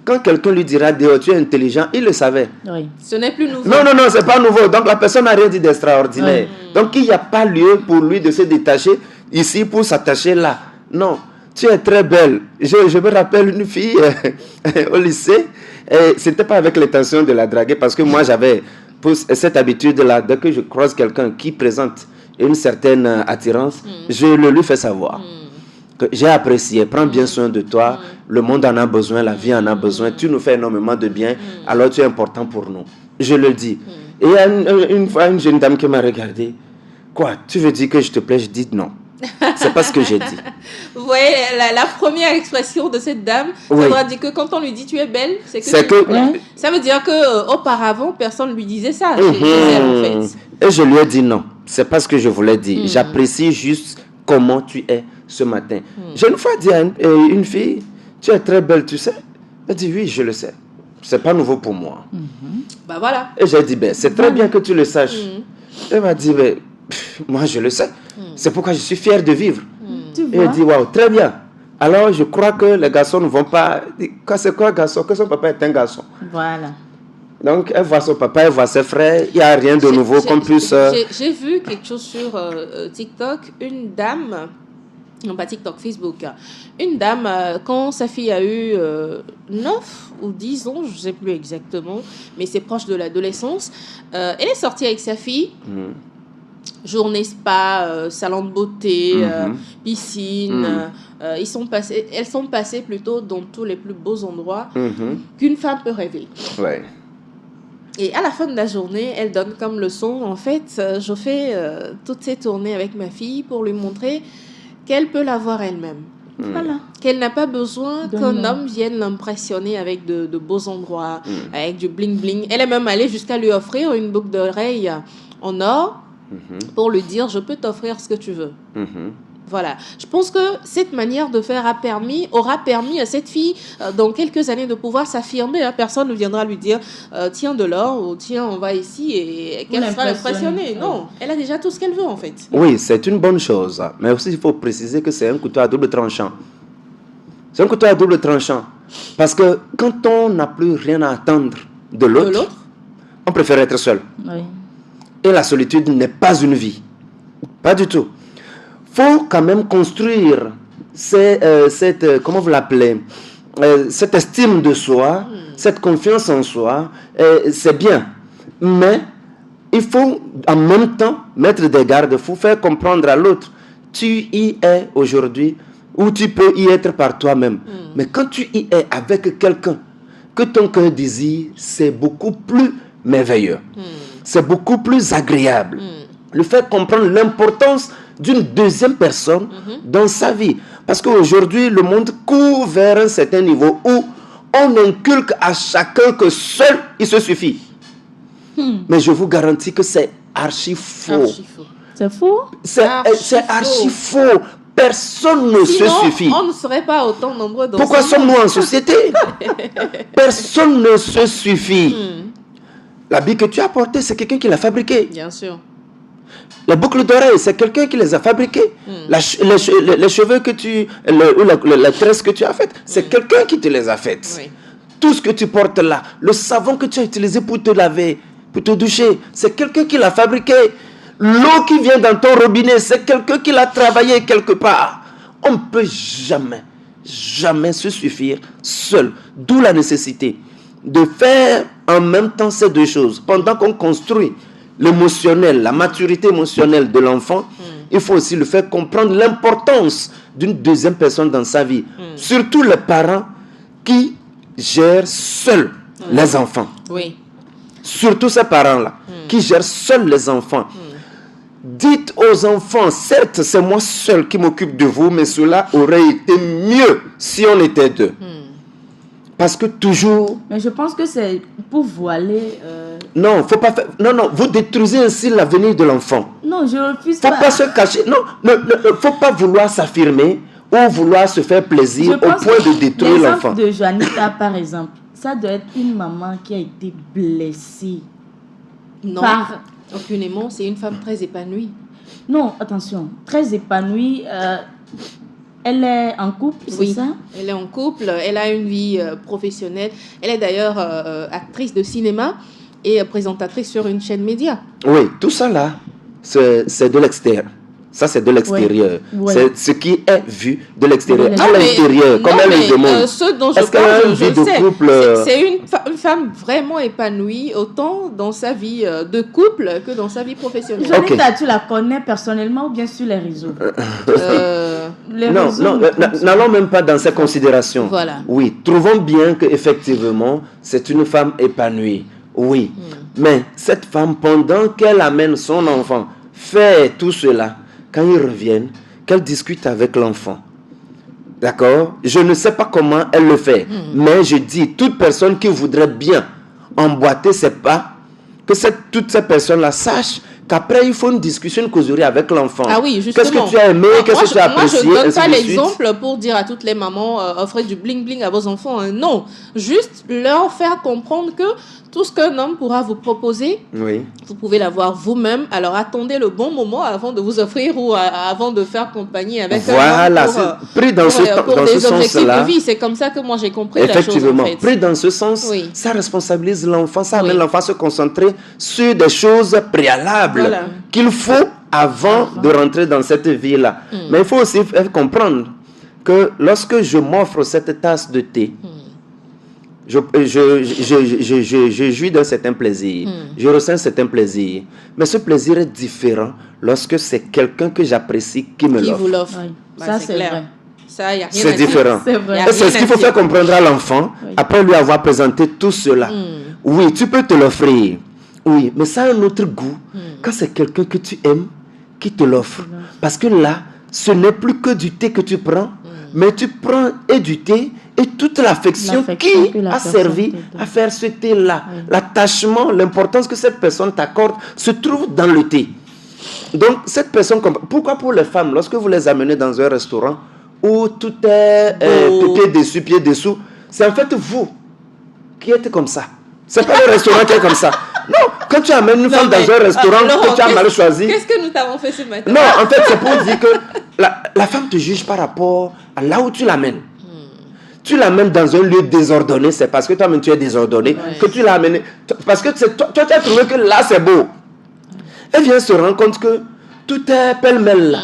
Quand quelqu'un lui dira « tu es intelligent », il le savait. Oui. Ce n'est plus nouveau. Non, c'est pas nouveau. Donc la personne n'a rien dit d'extraordinaire. Donc il n'y a pas lieu pour lui de se détacher ici pour s'attacher là. Non, tu es très belle. Je me rappelle une fille au lycée. C'était pas avec l'intention de la draguer parce que moi j'avais cette habitude-là. Dès que je croise quelqu'un qui présente une certaine attirance, je le lui fais savoir. Que j'ai apprécié, prends bien soin de toi, le monde en a besoin, la vie en a besoin, tu nous fais énormément de bien, alors tu es important pour nous. Je le dis. Et il y a une fois une jeune dame qui m'a regardé. Quoi, tu veux dire que je te plais? Je dis non. C'est pas ce que j'ai dit. Vous voyez, la première expression de cette dame, ça veut dire que quand on lui dit tu es belle, c'est que ça veut dire que auparavant personne lui disait ça. En fait. Et je lui ai dit non, c'est pas ce que je voulais dire. J'apprécie juste comment tu es ce matin. J'ai une fois dit à une fille, tu es très belle, tu sais. Elle dit oui, je le sais. C'est pas nouveau pour moi. Bah voilà. Et j'ai dit c'est très bien que tu le saches. Elle m'a dit moi je le sais. C'est pourquoi je suis fier de vivre. Et elle dit waouh, très bien. Alors je crois que les garçons ne vont pas. C'est quoi un garçon? Que son papa est un garçon. Voilà. Donc elle voit son papa, elle voit ses frères. Il n'y a rien de nouveau qu'on puisse. J'ai vu quelque chose sur TikTok. Une dame. Non, pas TikTok, Facebook. Une dame, quand sa fille a eu 9 ou 10 ans, je ne sais plus exactement, mais c'est proche de l'adolescence, elle est sortie avec sa fille, journée spa, salon de beauté, piscine. Elles sont passées plutôt dans tous les plus beaux endroits qu'une femme peut rêver. Ouais. Et à la fin de la journée, elle donne comme leçon, en fait, je fais toutes ces tournées avec ma fille pour lui montrer qu'elle peut l'avoir elle-même. Voilà. Qu'elle n'a pas besoin qu'un homme vienne l'impressionner avec de beaux endroits, avec du bling-bling. Elle est même allée jusqu'à lui offrir une boucle d'oreille en or pour lui dire « je peux t'offrir ce que tu veux ». Voilà. Je pense que cette manière de faire aura permis à cette fille, dans quelques années, de pouvoir s'affirmer. Personne ne viendra lui dire tiens de l'or ou tiens, on va ici et qu'elle sera impressionnée. Non, elle a déjà tout ce qu'elle veut en fait. Oui, c'est une bonne chose. Mais aussi, il faut préciser que c'est un couteau à double tranchant. C'est un couteau à double tranchant. Parce que quand on n'a plus rien à attendre de l'autre, on préfère être seul. Oui. Et la solitude n'est pas une vie. Pas du tout. Faut quand même construire cette comment vous l'appelez, cette estime de soi, cette confiance en soi. C'est bien, mais il faut en même temps mettre des garde-fous, faire comprendre à l'autre tu y es aujourd'hui ou tu peux y être par toi-même. Mais quand tu y es avec quelqu'un que ton cœur désire, c'est beaucoup plus merveilleux, c'est beaucoup plus agréable. Le faire comprendre l'importance d'une deuxième personne dans sa vie. Parce qu'aujourd'hui, le monde court vers un certain niveau où on inculque à chacun que seul, il se suffit. Mais je vous garantis que c'est archi faux. C'est faux? C'est archi faux. Personne ne se suffit. On ne serait pas autant nombreux dans Pourquoi sommes-nous en société? Personne ne se suffit. L'habit que tu as porté, c'est quelqu'un qui l'a fabriqué. Bien sûr. Les boucles d'oreilles, c'est quelqu'un qui les a fabriquées. Les cheveux que la tresse que tu as faite, c'est quelqu'un qui te les a faites. Oui. Tout ce que tu portes là, le savon que tu as utilisé pour te laver, pour te doucher, c'est quelqu'un qui l'a fabriqué. L'eau qui vient dans ton robinet, c'est quelqu'un qui l'a travaillé quelque part. On ne peut jamais se suffire seul. D'où la nécessité de faire en même temps ces deux choses. Pendant qu'on construit l'émotionnel, la maturité émotionnelle de l'enfant, il faut aussi le faire comprendre l'importance d'une deuxième personne dans sa vie. Surtout les parents qui gèrent seuls les enfants. Oui. Surtout ces parents-là qui gèrent seuls les enfants. Dites aux enfants, certes, c'est moi seul qui m'occupe de vous, mais cela aurait été mieux si on était deux. Parce que toujours... Mais je pense que c'est pour voiler... Non, faut pas faire... Non, vous détruisez ainsi l'avenir de l'enfant. Non, je refuse pas. Faut pas se cacher. Non, faut pas vouloir s'affirmer ou vouloir se faire plaisir au point de détruire l'enfant. L'exemple de Juanita, par exemple, ça doit être une maman qui a été blessée. Non, aucunement, c'est une femme très épanouie. Non, attention, très épanouie... Elle est en couple, c'est ça? Elle est en couple, elle a une vie professionnelle. Elle est d'ailleurs actrice de cinéma et présentatrice sur une chaîne média. Oui, tout ça là, c'est de l'extérieur. Ça, c'est de l'extérieur. Oui. C'est ce qui est vu de l'extérieur. À l'intérieur, comme elle le demande. Ce dont je parle, je sais. C'est une femme vraiment épanouie, autant dans sa vie de couple que dans sa vie professionnelle. Jonita, tu la connais personnellement ou bien sur les réseaux? N'allons même pas dans ces considérations. Voilà. Oui, trouvons bien qu'effectivement, c'est une femme épanouie. Oui. Mais cette femme, pendant qu'elle amène son enfant, fait tout cela, quand ils reviennent, qu'elle discute avec l'enfant. D'accord? Je ne sais pas comment elle le fait, mais je dis, toute personne qui voudrait bien emboîter ses pas, que toutes ces personnes-là sachent qu'après, il faut une discussion, une causerie avec l'enfant. Ah oui, justement. Qu'est-ce que tu as aimé, qu'est-ce que tu as apprécié? Moi, je ne donne pas l'exemple pour dire à toutes les mamans, offrez du bling-bling à vos enfants. Hein. Non, juste leur faire comprendre que tout ce qu'un homme pourra vous proposer, vous pouvez l'avoir vous-même. Alors, attendez le bon moment avant de vous offrir ou avant de faire compagnie avec un homme pris dans ce sens-là. De vie. C'est comme ça que moi, j'ai compris la chose. Effectivement, pris dans ce sens, ça responsabilise l'enfant, ça amène l'enfant à se concentrer sur des choses préalables qu'il faut avant de rentrer dans cette vie-là. Mais il faut aussi comprendre que lorsque je m'offre cette tasse de thé, je jouis d'un certain plaisir. Je ressens un certain plaisir. Mais ce plaisir est différent lorsque c'est quelqu'un que j'apprécie qui me l'offre. Qui vous l'offre. Ça, c'est vrai. Ça, y a rien c'est différent. C'est vrai. Et c'est ce qu'il faut faire comprendre à l'enfant après lui avoir présenté tout cela. Oui, tu peux te l'offrir. Oui, mais ça a un autre goût quand c'est quelqu'un que tu aimes qui te l'offre. Parce que là, ce n'est plus que du thé que tu prends, mais tu prends et du thé et toute l'affection qui a servi à faire ce thé-là. L'attachement, l'importance que cette personne t'accorde se trouve dans le thé. Donc, cette personne... Pourquoi pour les femmes, lorsque vous les amenez dans un restaurant où tout est pied dessous, c'est en fait vous qui êtes comme ça. C'est pas le restaurant qui est comme ça. Non, quand tu amènes une femme dans un restaurant que tu as mal choisi... Qu'est-ce que nous t'avons fait ce matin? Non, en fait, c'est pour dire que la femme te juge par rapport à là où tu l'amènes. Tu l'amènes dans un lieu désordonné, c'est parce que toi-même tu es désordonné que tu l'as amené. Parce que toi, tu as trouvé que là, c'est beau. Elle vient se rendre compte que tout est pêle-mêle là.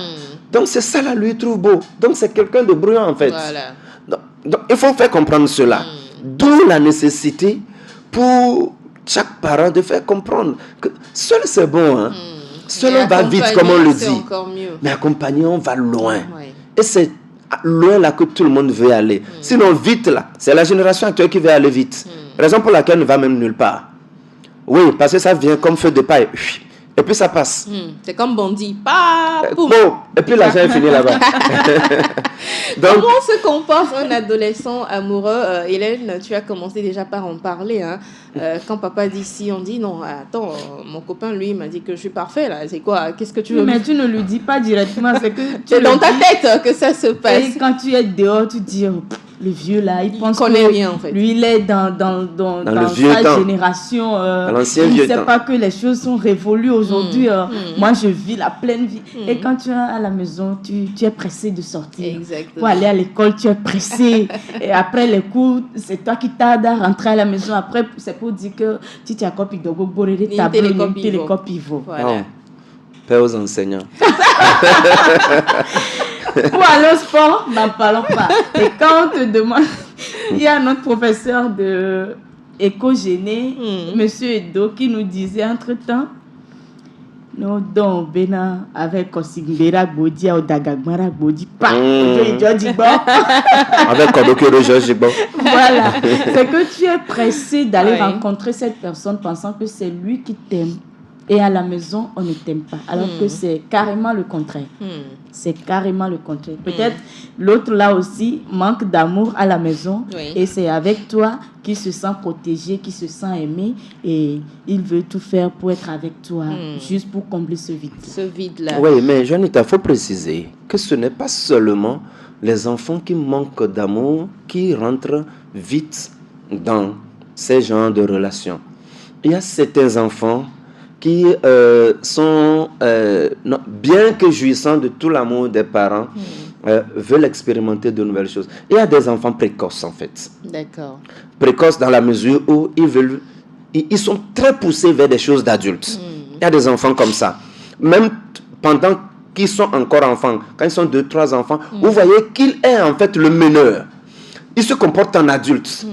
Donc, c'est ça là, lui, trouve beau. Donc, c'est quelqu'un de bruyant, en fait. Voilà. Donc, il faut faire comprendre cela. D'où la nécessité pour chaque parent de faire comprendre que seul, c'est bon. Hein. Seul, on va vite, comme on le dit. Mais accompagné, on va loin. Et c'est loin là que tout le monde veut aller. Sinon, vite là, c'est la génération actuelle qui veut aller vite. Raison pour laquelle elle ne va même nulle part. Oui, parce que ça vient comme feu de paille. Et puis ça passe. C'est comme bandit. Et puis l'argent est fini là-bas. Donc, comment se comporte un adolescent amoureux? Hélène, tu as commencé déjà par en parler. Hein. Quand papa dit si, on dit non. Attends, mon copain, lui, m'a dit que je suis parfait. Là. C'est quoi? Qu'est-ce que tu veux? Mais tu ne lui dis pas directement. C'est que c'est dans ta tête que ça se passe. Et quand tu es dehors, tu dis le vieux là, il pense connaît rien en fait. Lui, il est dans sa génération. Il ne sait pas que les choses sont révolues aujourd'hui. Moi, je vis la pleine vie. Et quand tu es à la maison, tu es pressé de sortir. Exactement. Pour aller à l'école, tu es pressé. Et après les cours, c'est toi qui tardes à rentrer à la maison. Après, c'est pour dire que tu t'y accompagnes de gogo, des tableaux, des télécopies. Voilà. Paix aux enseignants. Pour aller au sport, n'en parlons pas. Et quand on te demande, il y a notre professeur de éco-génie, Monsieur Edo, qui nous disait entre-temps, nous donnons Bena avec Kosimbera Godi ou Dagagbara Godi, pas avec Kodokero Jojibo. Voilà, c'est que tu es pressé d'aller rencontrer cette personne pensant que c'est lui qui t'aime. Et à la maison, on ne t'aime pas. Alors que c'est carrément le contraire. C'est carrément le contraire. Peut-être l'autre là aussi manque d'amour à la maison. Oui. Et c'est avec toi qu'il se sent protégé, qu'il se sent aimé. Et il veut tout faire pour être avec toi, juste pour combler ce vide. Ce vide-là. Oui, mais Janita, il faut préciser que ce n'est pas seulement les enfants qui manquent d'amour qui rentrent vite dans ces genres de relations. Il y a certains enfants qui sont, bien que jouissant de tout l'amour des parents, veulent expérimenter de nouvelles choses. Il y a des enfants précoces, en fait. D'accord. Précoces dans la mesure où ils sont très poussés vers des choses d'adultes. Il y a des enfants comme ça. Même pendant qu'ils sont encore enfants, quand ils sont 2-3 enfants, vous voyez qu'il est en fait le meneur. Il se comporte en adulte.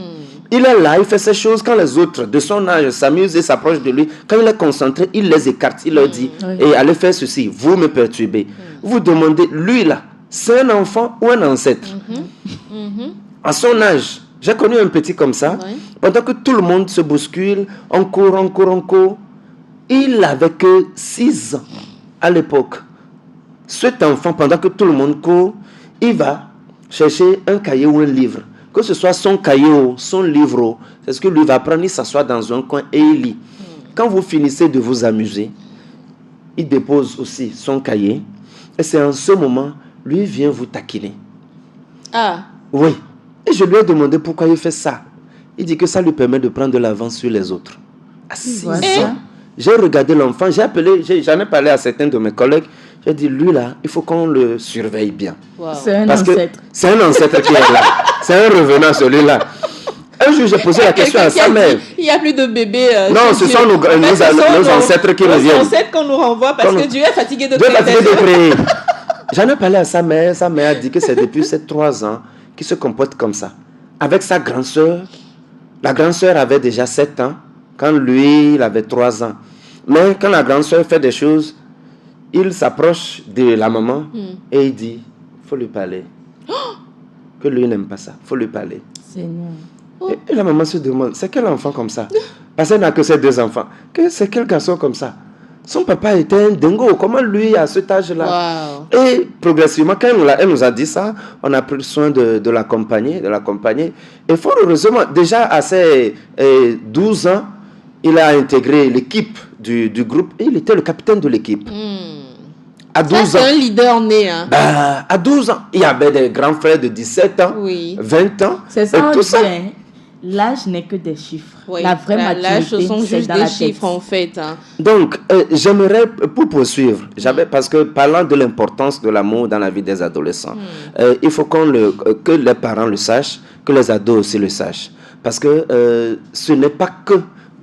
Il est là, il fait ces choses quand les autres de son âge s'amusent et s'approchent de lui. Quand il est concentré, il les écarte. Il leur dit, et allez faire ceci, vous me perturbez. Vous demandez, lui là, c'est un enfant ou un ancêtre? À son âge, j'ai connu un petit comme ça. Pendant que tout le monde se bouscule, on court. Il n'avait que 6 ans à l'époque. Cet enfant, pendant que tout le monde court, il va chercher un cahier ou un livre. Que ce soit son cahier ou son livre, c'est ce que lui va prendre, il s'assoit dans un coin et il lit. Quand vous finissez de vous amuser, il dépose aussi son cahier. Et c'est en ce moment, lui vient vous taquiner. Ah. Oui. Et je lui ai demandé pourquoi il fait ça. Il dit que ça lui permet de prendre de l'avance sur les autres. À 6 ans, j'ai regardé l'enfant, j'en ai parlé à certains de mes collègues. J'ai dit, lui là, il faut qu'on le surveille bien. Wow. C'est un ancêtre. C'est un ancêtre qui est là. C'est un revenant celui-là. Un jour, j'ai posé la question à sa mère. Il n'y a plus de bébés. Non, ce sont nos ancêtres qui reviennent. Nos ancêtres qu'on nous renvoie parce que Dieu est fatigué de prier. J'en ai parlé à sa mère. Sa mère a dit que c'est depuis ces 3 ans qu'il se comporte comme ça. Avec sa grande sœur. La grande sœur avait déjà 7 ans quand lui, il avait 3 ans. Mais quand la grande sœur fait des choses, il s'approche de la maman et il dit, il faut lui parler. Que lui n'aime pas ça, il faut lui parler. Seigneur. Et la maman se demande, c'est quel enfant comme ça? Parce qu'elle n'a que ses 2 enfants. C'est quel garçon comme ça? Son papa était un dingo. Comment lui, à cet âge-là? Wow. Et progressivement, quand elle nous a dit ça, on a pris soin de l'accompagner. Et fort heureusement, déjà à ses 12 ans, il a intégré l'équipe du groupe et il était le capitaine de l'équipe. À 12 ans. C'est un leader né. Hein. À 12 ans, il y avait des grands frères de 17 ans, 20 ans. C'est ça, tout ça. L'âge n'est que des chiffres. Oui, la vraie maturité, l'âge, ce sont juste des chiffres en fait. Hein. Donc, j'aimerais, pour poursuivre, parce que parlant de l'importance de l'amour dans la vie des adolescents, il faut que les parents le sachent, que les ados aussi le sachent. Parce que ce n'est pas que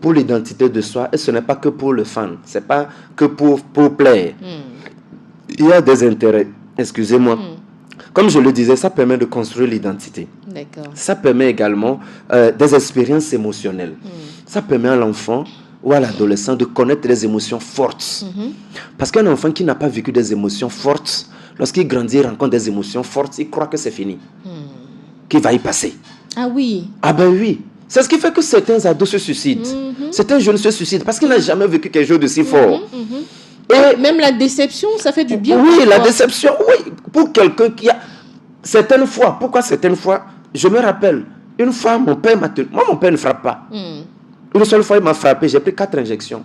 pour l'identité de soi et ce n'est pas que pour le fan. Ce n'est pas que pour plaire. Il y a des intérêts, excusez-moi. Comme je le disais, ça permet de construire l'identité. D'accord. Ça permet également des expériences émotionnelles. Ça permet à l'enfant ou à l'adolescent de connaître des émotions fortes. Parce qu'un enfant qui n'a pas vécu des émotions fortes, lorsqu'il grandit, il rencontre des émotions fortes, il croit que c'est fini. Qu'il va y passer. Ah oui. Ah ben oui. C'est ce qui fait que certains ados se suicident. Certains jeunes se suicident parce qu'ils n'ont jamais vécu quelque chose de si fort. Et même la déception, ça fait du bien. Oui, la déception, oui. Pour quelqu'un qui a... Certaines fois, pourquoi certaines fois? Je me rappelle, une fois, mon père m'a tenu. Moi, mon père ne frappe pas. Une seule fois, il m'a frappé, j'ai pris 4 injections.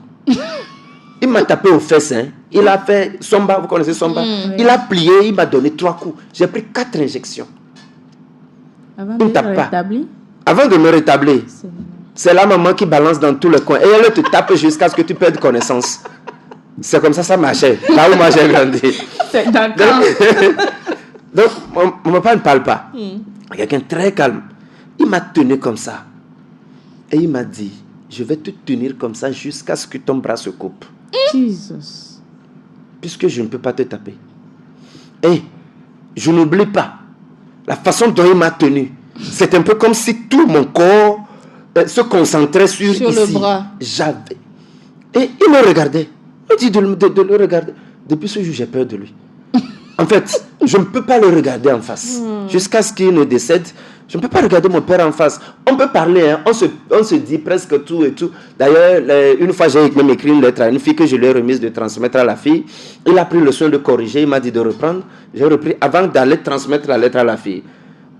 Il m'a tapé aux fesses. Hein. Il a fait Somba, vous connaissez Somba? Il a plié, il m'a donné 3 coups. J'ai pris 4 injections. Avant de me rétablir. Avant de me rétablir. C'est la maman qui balance dans tout le coin. Et elle te tape jusqu'à ce que tu perdes connaissance. C'est comme ça marchait. Là où moi j'ai grandi. C'est d'accord. Donc, mon papa ne parle pas. Quelqu'un très calme. Il m'a tenu comme ça. Et il m'a dit, je vais te tenir comme ça jusqu'à ce que ton bras se coupe. Jesus. Puisque je ne peux pas te taper. Et je n'oublie pas la façon dont il m'a tenu. C'est un peu comme si tout mon corps se concentrait sur ici. Le bras. J'avais. Et il me regardait. Il dit de le regarder. Depuis ce jour, j'ai peur de lui. En fait, je ne peux pas le regarder en face. Jusqu'à ce qu'il ne décède, je ne peux pas regarder mon père en face. On peut parler, hein. On se dit presque tout et tout. D'ailleurs, une fois, j'ai même écrit une lettre à une fille que je lui ai remise de transmettre à la fille. Il a pris le soin de corriger, il m'a dit de reprendre. J'ai repris avant d'aller transmettre la lettre à la fille.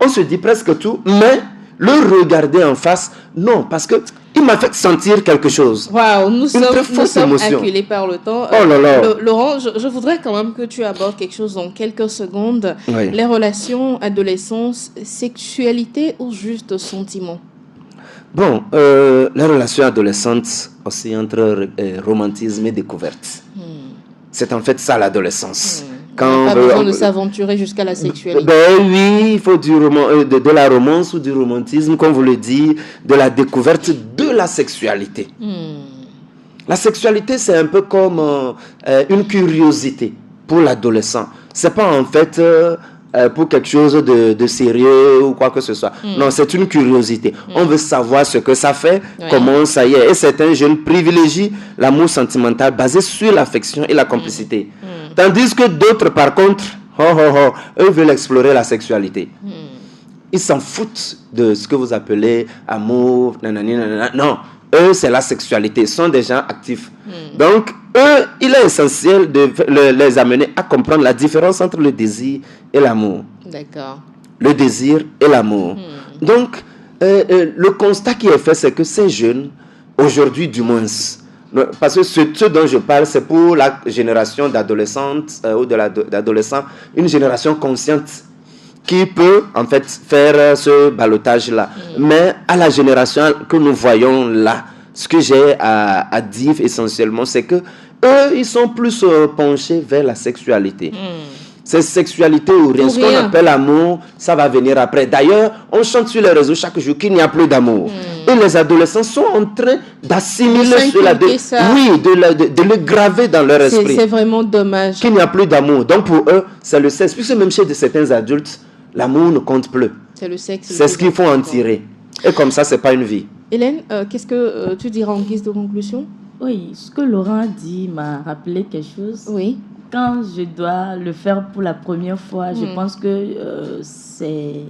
On se dit presque tout, mais le regarder en face, non, parce que il m'a fait sentir quelque chose. Waouh, nous sommes acculés par le temps. Oh là là. Laurent, je voudrais quand même que tu abordes quelque chose dans quelques secondes. Oui. Les relations, adolescence, sexualité ou juste sentiments? Bon, les relations adolescentes aussi entre romantisme et découverte. C'est en fait ça l'adolescence. On n'a pas besoin de s'aventurer jusqu'à la sexualité. Ben oui, il faut de la romance ou du romantisme, comme vous le dites, de la découverte de la sexualité. La sexualité, c'est un peu comme une curiosité pour l'adolescent. C'est pas en fait pour quelque chose de sérieux ou quoi que ce soit. Non, c'est une curiosité. On veut savoir ce que ça fait, comment ça y est. Et certains jeunes privilégient l'amour sentimental basé sur l'affection et la complicité. Tandis que d'autres, par contre, eux veulent explorer la sexualité. Ils s'en foutent de ce que vous appelez amour, nanani, nanana. Non, eux, c'est la sexualité. Ils sont des gens actifs. Donc, eux, il est essentiel de les amener à comprendre la différence entre le désir et l'amour. D'accord. Le désir et l'amour. Donc, le constat qui est fait, c'est que ces jeunes, aujourd'hui du moins, parce que ce dont je parle, c'est pour la génération d'adolescentes ou d'adolescents, une génération consciente qui peut en fait faire ce ballottage-là. Mais à la génération que nous voyons là, ce que j'ai à dire essentiellement, c'est que eux, ils sont plus penchés vers la sexualité. C'est sexualité ou rien. Ce qu'on appelle amour, ça va venir après. D'ailleurs, on chante sur les réseaux chaque jour qu'il n'y a plus d'amour. Et les adolescents sont en train d'assimiler cela, de le graver dans leur esprit. C'est vraiment dommage. Qu'il n'y a plus d'amour. Donc pour eux, c'est le sexe. Puisque même chez certains adultes, l'amour ne compte plus. C'est le sexe. C'est ce qu'il faut en tirer. Et comme ça, c'est pas une vie. Hélène, qu'est-ce que tu diras en guise de conclusion? Oui, ce que Laurent a dit m'a rappelé quelque chose. Oui. Quand je dois le faire pour la première fois, je pense que c'est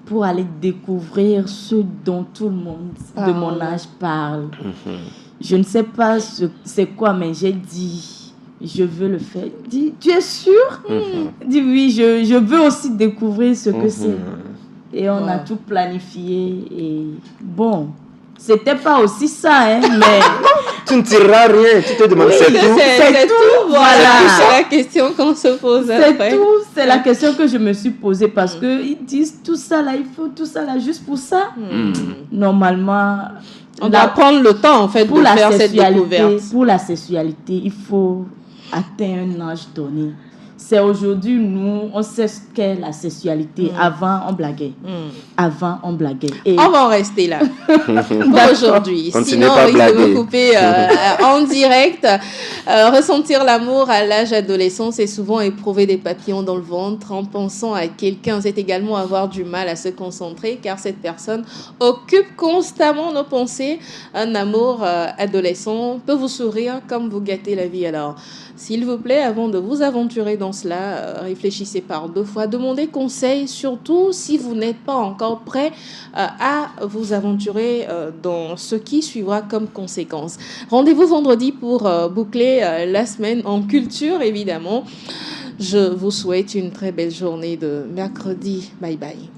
pour aller découvrir ce dont tout le monde de mon âge parle. Je ne sais pas c'est quoi, mais j'ai dit, je veux le faire. Il dit, tu es sûr? Il dit, oui, je veux aussi découvrir ce que c'est. Et on a tout planifié. Et bon, c'était pas aussi ça, hein, mais... Tu ne tireras rien, tu te demandes, c'est tout. C'est tout, voilà. C'est la question qu'on se pose après. C'est tout, c'est la question que je me suis posée parce qu'ils disent tout ça là, il faut tout ça là juste pour ça. Normalement, on doit prendre le temps en fait pour de faire cette découverte. Pour la sexualité, il faut atteindre un âge donné. C'est aujourd'hui, nous, on sait ce qu'est la sexualité. Avant, on blaguait. Avant, on blaguait. Et... on va en rester là pour aujourd'hui. Sinon, on risque de me couper en direct. Ressentir l'amour à l'âge adolescent, c'est souvent éprouver des papillons dans le ventre en pensant à quelqu'un. C'est également avoir du mal à se concentrer car cette personne occupe constamment nos pensées. Un amour adolescent peut vous sourire comme vous gâter la vie. Alors, s'il vous plaît, avant de vous aventurer dans cela, réfléchissez par deux fois, demandez conseil, surtout si vous n'êtes pas encore prêt à vous aventurer dans ce qui suivra comme conséquence. Rendez-vous vendredi pour boucler la semaine en culture, évidemment. Je vous souhaite une très belle journée de mercredi. Bye bye.